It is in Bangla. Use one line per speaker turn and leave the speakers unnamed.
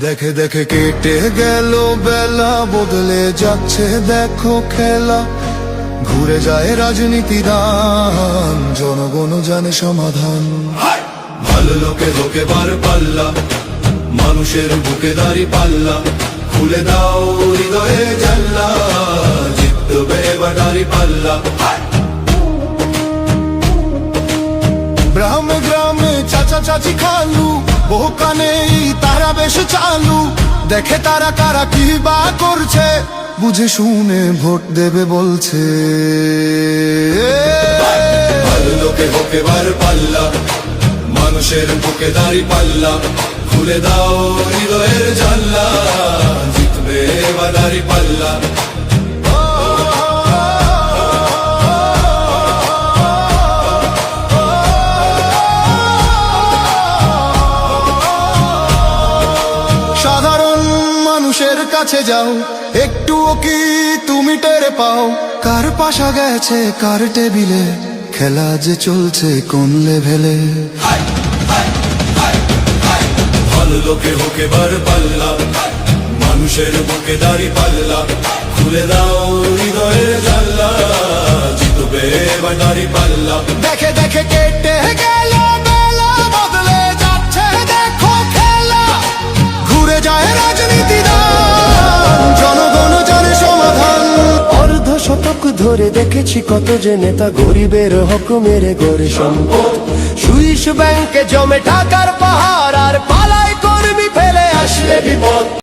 দেখে দেখে কেটে গেল বেলা, বদলে যাচ্ছে দেখো খেলা। ঘুরে যায় রাজনীতির রান, জনগণ জানে সমাধান। ভালো লোকে ধোকে বার পাল্লা, মানুষের বুকে দাঁড়ি পাল্লা। খুলে দাও হৃদয়ে জানলা, জিতবে এবার দাঁড়ি পাল্লা। গ্রামে গ্রামে চাচা চাচি খালু, বহু কানে তারা বেশ চালু। দেখে তারা কারা কি বা করছে, বুঝে শুনে ভোট দেবে বলছে। ভালো লোকে হোক এবার পাল্লা, মানুষের বুকে দাঁড়ি পাল্লা। খুলে দাও হৃদয়ের জানলা, জিতবে এবার দাঁড়ি পাল্লা। সাধারণ মানুষের কাছে যাও, একটুও কি তুমি টের পাও? কার পাশা গেছে কার টেবিলে, খেলা যে চলছে কোন লেভেলে। ভালো লোকে হোক এবার পাল্লা, মানুষের বুকে দাঁড়ি পাল্লা। খুলে দাও হৃদয়ের জানলা, জিতবে এবার দাঁড়ি পাল্লা। দেখে দেখে কেটে গেল বেলা, বদলে যাচ্ছে দেখো খেলা। ঘুরে যায় রাজনীতির রান, জনগণ জানে সমাধান।
অর্ধ শতক ধরে দেখেছি কত যে নেতা গরিবের হক মেরে গড়ে সম্পদ। সুইস ব্যাংকে জমে টাকার পাহাড়, আর পালায় কর্মী ফেলে আসলে বিপদ।